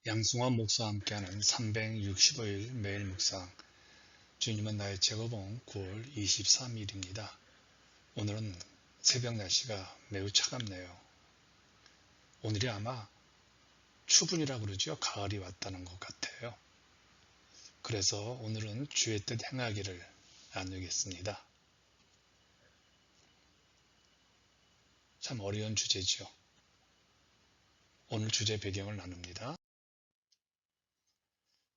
양승환 목사와 함께하는 365일 매일 묵상. 주님은 나의 제거봉 9월 23일입니다. 오늘은 새벽 날씨가 매우 차갑네요. 오늘이 아마 추분이라고 그러죠. 가을이 왔다는 것 같아요. 그래서 오늘은 주의 뜻 행하기를 나누겠습니다. 참 어려운 주제죠. 오늘 주제 배경을 나눕니다.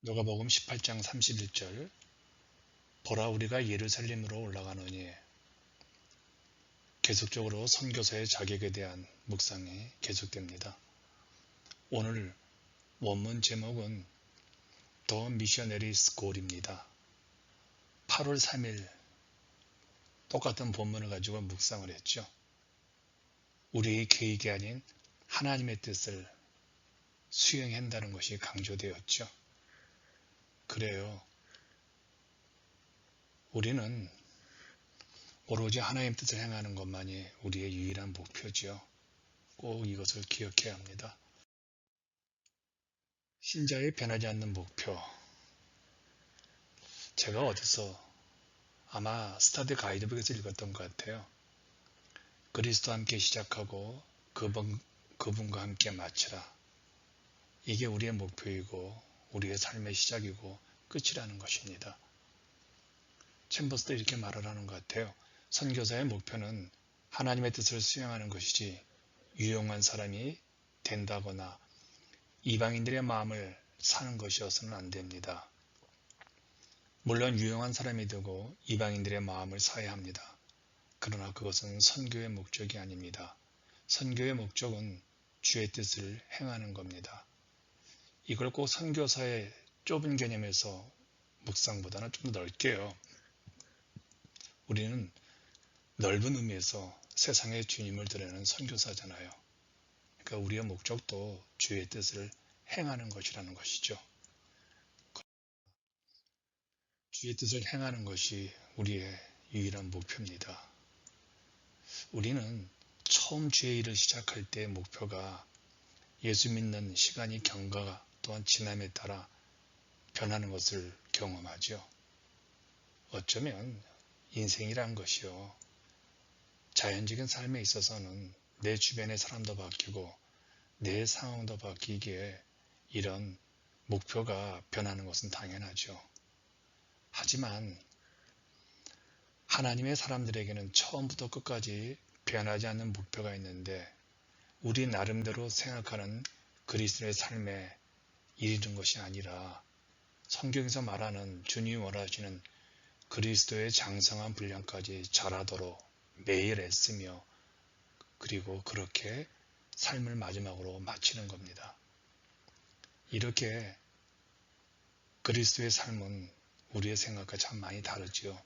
누가복음 18장 31절. 보라, 우리가 예루살렘으로 올라가노니. 계속적으로 선교사의 자격에 대한 묵상이 계속됩니다. 오늘 원문 제목은 The Missionary School입니다. 8월 3일 똑같은 본문을 가지고 묵상을 했죠. 우리의 계획이 아닌 하나님의 뜻을 수행한다는 것이 강조되었죠. 그래요. 우리는 오로지 하나님의 뜻을 행하는 것만이 우리의 유일한 목표죠. 꼭 이것을 기억해야 합니다. 신자의 변하지 않는 목표. 제가 어디서 아마 스타디 가이드북에서 읽었던 것 같아요. 그리스도와 함께 시작하고 그분과 함께 마치라. 이게 우리의 목표이고 우리의 삶의 시작이고 끝이라는 것입니다. 챔버스도 이렇게 말을 하는 것 같아요. 선교사의 목표는 하나님의 뜻을 수행하는 것이지 유용한 사람이 된다거나 이방인들의 마음을 사는 것이어서는 안 됩니다. 물론 유용한 사람이 되고 이방인들의 마음을 사야 합니다. 그러나 그것은 선교의 목적이 아닙니다. 선교의 목적은 주의 뜻을 행하는 겁니다. 이걸 꼭 선교사의 좁은 개념에서 묵상보다는 좀 더 넓게요. 우리는 넓은 의미에서 세상에 주님을 드리는 선교사잖아요. 그러니까 우리의 목적도 주의 뜻을 행하는 것이라는 것이죠. 주의 뜻을 행하는 것이 우리의 유일한 목표입니다. 우리는 처음 주의 일을 시작할 때의 목표가 예수 믿는 시간이 경과 또한 지남에 따라 변하는 것을 경험하죠. 어쩌면 인생이란 것이요. 자연적인 삶에 있어서는 내 주변의 사람도 바뀌고 내 상황도 바뀌기에 이런 목표가 변하는 것은 당연하죠. 하지만 하나님의 사람들에게는 처음부터 끝까지 변하지 않는 목표가 있는데 우리 나름대로 생각하는 그리스도의 삶에 이르는 것이 아니라 성경에서 말하는 주님이 원하시는 그리스도의 장성한 분량까지 자라도록 매일 애쓰며 그리고 그렇게 삶을 마지막으로 마치는 겁니다. 이렇게 그리스도의 삶은 우리의 생각과 참 많이 다르죠.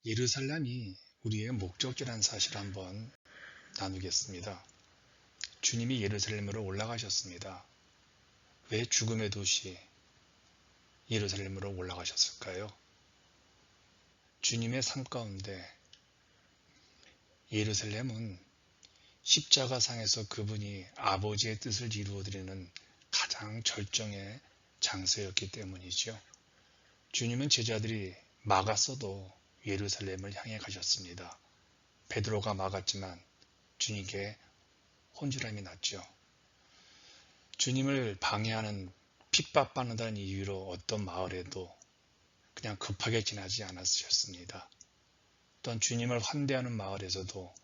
예루살렘이 우리의 목적지라는 사실을 한번 나누겠습니다. 주님이 예루살렘으로 올라가셨습니다. 왜 죽음의 도시 예루살렘으로 올라가셨을까요? 주님의 삶 가운데 예루살렘은 십자가상에서 그분이 아버지의 뜻을 이루어드리는 가장 절정의 장소였기 때문이죠. 주님은 제자들이 막았어도 예루살렘을 향해 가셨습니다. 베드로가 막았지만 주님께 혼쭐함이 났죠. 주님을 방해하는 핍박받는다는 이유로 어떤 마을에도 그냥 급하게 지나지 않았으셨습니다. 또한 주님을 환대하는 마을에서도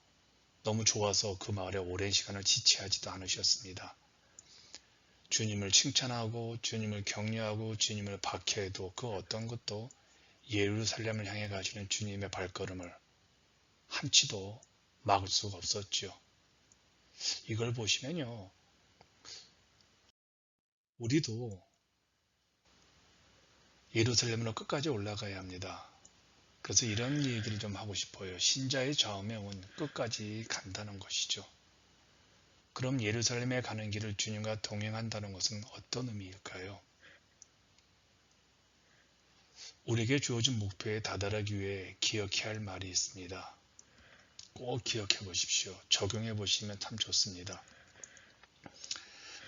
너무 좋아서 그 마을에 오랜 시간을 지체하지도 않으셨습니다. 주님을 칭찬하고 주님을 격려하고 주님을 박해해도 그 어떤 것도 예루살렘을 향해 가시는 주님의 발걸음을 한치도 막을 수가 없었죠. 이걸 보시면요. 우리도 예루살렘으로 끝까지 올라가야 합니다. 그래서 이런 얘기를 좀 하고 싶어요. 신자의 좌우명은 끝까지 간다는 것이죠. 그럼 예루살렘에 가는 길을 주님과 동행한다는 것은 어떤 의미일까요? 우리에게 주어진 목표에 다다르기 위해 기억해야 할 말이 있습니다. 꼭 기억해 보십시오. 적용해 보시면 참 좋습니다.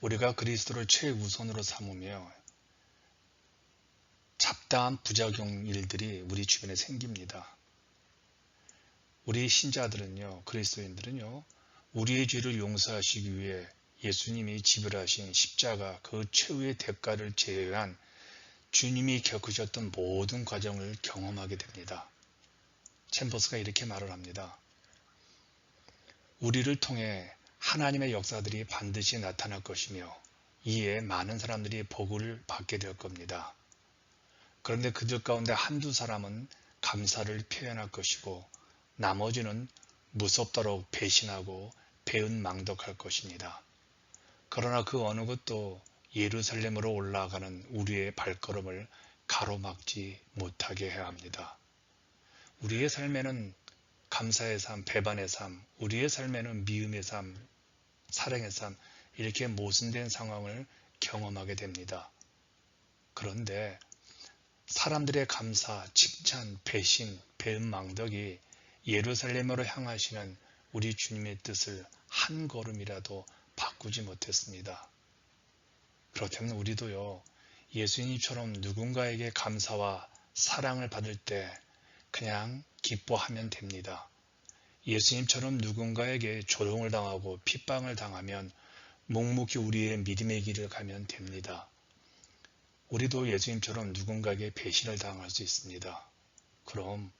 우리가 그리스도를 최우선으로 삼으며 잡다한 부작용 일들이 우리 주변에 생깁니다. 우리 신자들은요, 그리스도인들은요, 우리의 죄를 용서하시기 위해 예수님이 지불하신 십자가 그 최후의 대가를 제외한 주님이 겪으셨던 모든 과정을 경험하게 됩니다. 챔버스가 이렇게 말을 합니다. 우리를 통해 하나님의 역사들이 반드시 나타날 것이며 이에 많은 사람들이 복을 받게 될 겁니다. 그런데 그들 가운데 한두 사람은 감사를 표현할 것이고 나머지는 무섭도록 배신하고 배은망덕할 것입니다. 그러나 그 어느 것도 예루살렘으로 올라가는 우리의 발걸음을 가로막지 못하게 해야 합니다. 우리의 삶에는 감사의 삶, 배반의 삶, 우리의 삶에는 미움의 삶, 사랑의 삶, 이렇게 모순된 상황을 경험하게 됩니다. 그런데 사람들의 감사, 칭찬, 배신, 배은망덕이 예루살렘으로 향하시는 우리 주님의 뜻을 한 걸음이라도 바꾸지 못했습니다. 그렇다면 우리도요, 예수님처럼 누군가에게 감사와 사랑을 받을 때 그냥 기뻐하면 됩니다. 예수님처럼 누군가에게 조롱을 당하고 핍박을 당하면 묵묵히 우리의 믿음의 길을 가면 됩니다. 우리도 예수님처럼 누군가에게 배신을 당할 수 있습니다. 그럼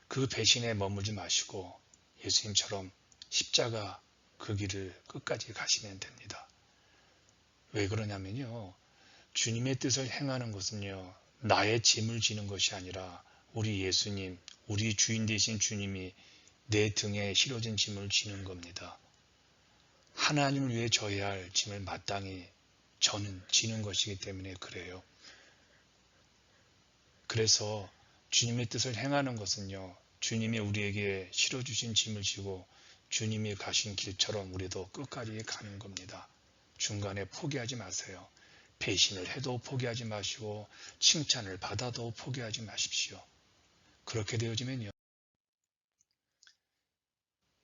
그 배신에 머물지 마시고 예수님처럼 십자가 그 길을 끝까지 가시면 됩니다. 왜 그러냐면요, 주님의 뜻을 행하는 것은요, 나의 짐을 지는 것이 아니라 우리 예수님, 우리 주인 되신 주님이 내 등에 실어진 짐을 지는 겁니다. 하나님을 위해 져야 할 짐을 마땅히 저는 지는 것이기 때문에 그래요. 그래서 주님의 뜻을 행하는 것은요, 주님이 우리에게 실어주신 짐을 지고 주님이 가신 길처럼 우리도 끝까지 가는 겁니다. 중간에 포기하지 마세요. 배신을 해도 포기하지 마시고 칭찬을 받아도 포기하지 마십시오. 그렇게 되어지면요,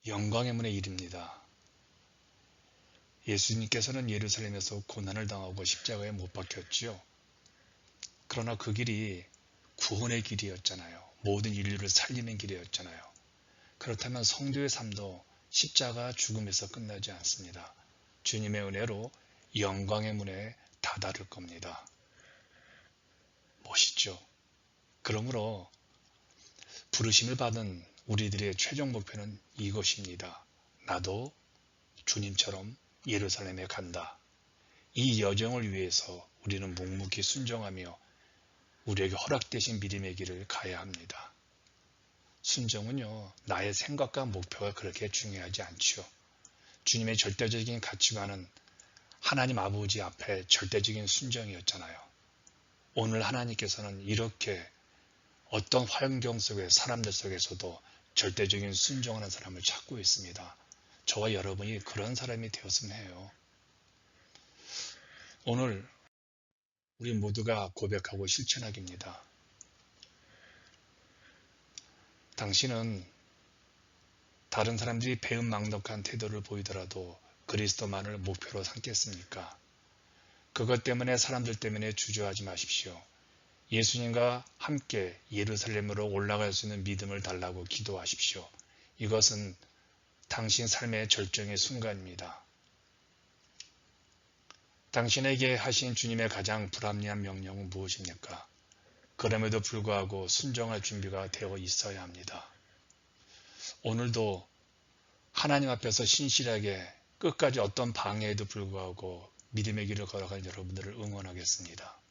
영광의 문에 이릅니다. 예수님께서는 예루살렘에서 고난을 당하고 십자가에 못 박혔지요. 그러나 그 길이 구원의 길이었잖아요. 모든 인류를 살리는 길이었잖아요. 그렇다면 성도의 삶도 십자가 죽음에서 끝나지 않습니다. 주님의 은혜로 영광의 문에 다다를 겁니다. 멋있죠? 그러므로 부르심을 받은 우리들의 최종 목표는 이것입니다. 나도 주님처럼 예루살렘에 간다. 이 여정을 위해서 우리는 묵묵히 순종하며 우리에게 허락되신 믿음의 길을 가야 합니다. 순종은요, 나의 생각과 목표가 그렇게 중요하지 않죠. 주님의 절대적인 가치관은 하나님 아버지 앞에 절대적인 순종이었잖아요. 오늘 하나님께서는 이렇게 어떤 환경 속에 사람들 속에서도 절대적인 순종하는 사람을 찾고 있습니다. 저와 여러분이 그런 사람이 되었으면 해요. 오늘 우리 모두가 고백하고 실천하기입니다. 당신은 다른 사람들이 배은망덕한 태도를 보이더라도 그리스도만을 목표로 삼겠습니까? 그것 때문에 사람들 때문에 주저하지 마십시오. 예수님과 함께 예루살렘으로 올라갈 수 있는 믿음을 달라고 기도하십시오. 이것은 당신 삶의 절정의 순간입니다. 당신에게 하신 주님의 가장 불합리한 명령은 무엇입니까? 그럼에도 불구하고 순종할 준비가 되어 있어야 합니다. 오늘도 하나님 앞에서 신실하게 끝까지 어떤 방해에도 불구하고 믿음의 길을 걸어갈 여러분들을 응원하겠습니다.